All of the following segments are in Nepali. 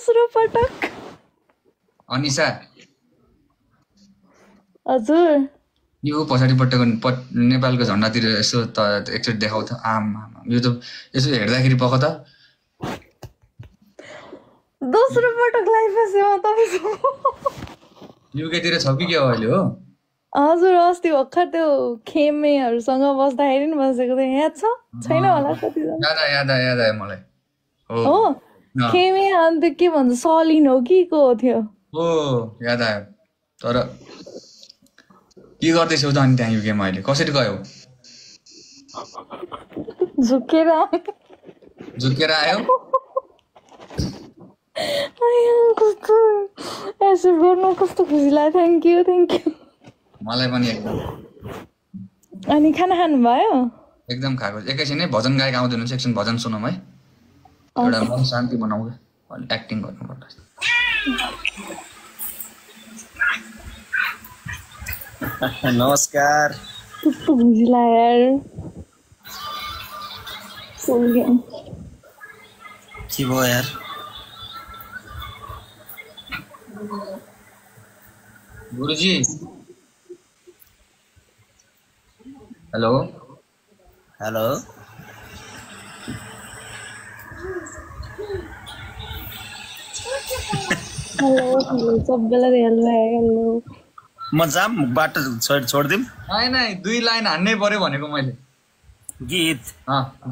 दोस्रो पटक अनिसा हजुर यो पछाडिपट्टिको नेपालको झन्डातिर यसो एकचोटि देखाउ त यो त यसो हेर्दाखेरि पख त दोस्रो पटक लाइभ सेवा तपाईको युकेतिर छ कि के हो अहिले हो हजुर अस्ति भर्खर त्यो खेमेहरूसँग बस्दाखेरि नि बसेको थिएँ याद छ छैन होला कतिजना याद आयो मलाई हो खेमे अनि त्यो के भन्छ सलिन हो कि को थियो हो याद आयो तर के गर्दैछौ त अनि त्यहाँ युकेमा अहिले कसरी गयो झुकेर आयो कस्तो यसो गर्नु कस्तो खुसी लाग्यो थ्याङ्क यू मलाई पनि एकदम अनि खाना खानु भयो एकदम खाएको एकैछिन है भजन गायक आउँदै हुनुहुन्छ एकछिन भजन सुनौँ है एउटा मन शान्ति बनाऊ अलि एक्टिङ गर्नुपर्छ नमस्कार कस्तो खुसी लाग्यो के भयो यार गुरुजी हेलो हेलो सबैलाई हेलो म जाम बाटो छोडिदिउँ होइन 2 लाइन हान्नै पर्यो भनेको मैले गीत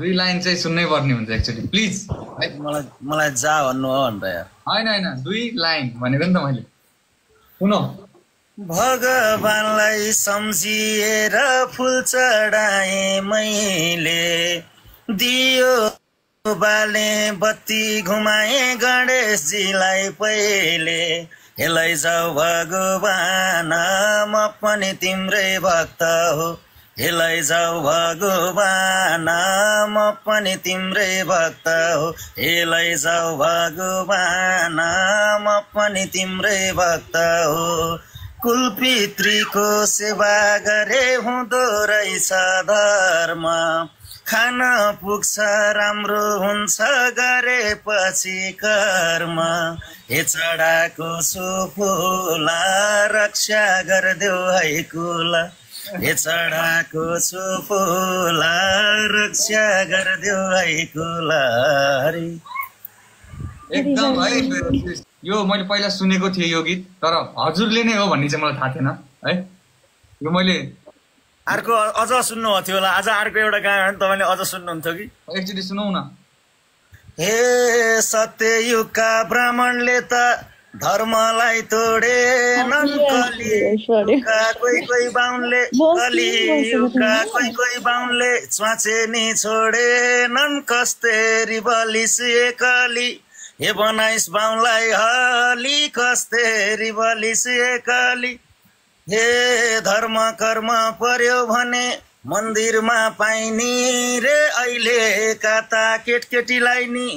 2 लाइन चाहिँ सुन्नै पर्ने हुन्छ एक्चुअली प्लिज मलाई जा भन्नु हो अन्त यार होइन 2 लाइन भनेको नि त मैले सुनो भगवानलाई सम्झिएर फुल चढाए मैले दियो बाले बत्ती घुमाए गणेशजीलाई पहिले हेलै जाऊ भगवान म पनि तिम्रै भक्त हो हेलै जाऊ भगवान म पनि तिम्रै भक्त हो हेलै जाऊ भगवान म पनि तिम्रै भक्त हो कुलपितृको सेवा गरे हुँदो रहेछ धर्म खान पुग्छ राम्रो हुन्छ गरेपछि कर्म हे चढाको सुफुला रक्षा गरिदेऊ है कुला हे चढाको सुफुला रक्षा गरिदेऊ है कुला एकदम है यो मैले पहिला सुनेको थिएँ यो गीत तर हजुरले नै हो भन्ने चाहिँ मलाई थाहा थिएन है यो मैले अर्को अझ सुन्नु थियो होला आज अर्को एउटा गाना तपाईले अझ सुन्नुहुन्थ्यो कि एकचोटि सुनौ न हे सत्ययुगका ब्राह्मणले त धर्मलाई तोडे कोही बाहुनले कलियुगका कोही बाहुनले च्वाचे नि छोडे नन कस्तेरी बलिसिए कली हे बनाइस बाहुनलाई हली कस्तेरी बलिसिए कली हे धर्म कर्म पर्यो भने मन्दिरमा पाइनी रे अहिले काता केटकेटीलाई नि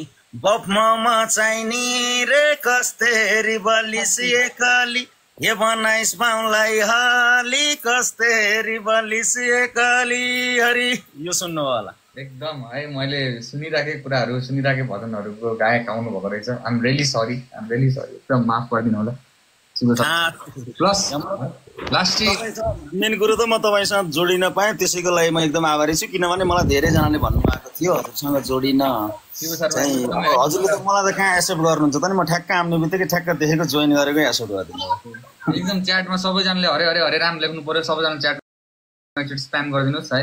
बफमा चाहिनी रे कस्तेरी बलिसिए काली हे बनाइस बाहुनलाई हाली कस्तेरी बलिसिए काली हरि यो सुन्नु होला एकदम है मैले सुनिराखेको कुराहरू सुनिराखेको भजनहरूको गायक आउनु भएको रहेछ आइएम रियली सरी एकदम माफ गरिदिनु होला प्लस लास्ट मेन कुरो त म तपाईसँग जोडिन पाएँ त्यसैको लागि म एकदम आभारी छु किनभने मलाई धेरैजनाले भन्नुभएको थियो हजुरसँग जोडिन हजुरले त मलाई त कहाँ एक्सेप्ट गर्नुहुन्छ त नि म ठ्याक्क आउने बित्तिकै ठ्याक्क देखेको जोइन गरेकै एक्सेप्ट गरिदिनु एकदम च्याटमा सबैजनाले हरे हरे हरे राम लेख्नु पर्यो सबैजना च्याट स्प्याम गरिदिनुहोस् है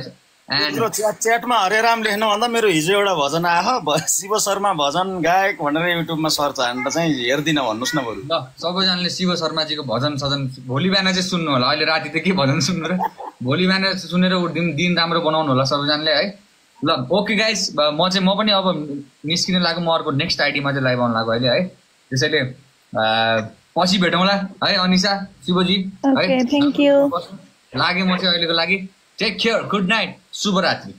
च्याटमा हरे राम लेख्नु भन्दा मेरो हिजो एउटा भजन आयो शिव शर्मा भजन गायक भनेर युट्युबमा सर्च हानेर चाहिँ हेर्दिन भन्नुहोस् न बरु ल सबैजनाले शिव शर्माजीको भजन सजन भोलि बिहान चाहिँ सुन्नु होला अहिले राति त के भजन सुन्नु र भोलि बिहान सुनेर दिन राम्रो बनाउनु होला सबैजनाले है ल ओके गाइस म पनि अब निस्किन लाग्यो म अर्को नेक्स्ट आइडीमा चाहिँ लाइभ आउनु लाग्यो अहिले है त्यसैले पछि भेटौँला है अनिसा शिवजी है थ्याङ्क यू लागे म चाहिँ अहिलेको लागि टेक केयर गुड नाइट शुभरात्रि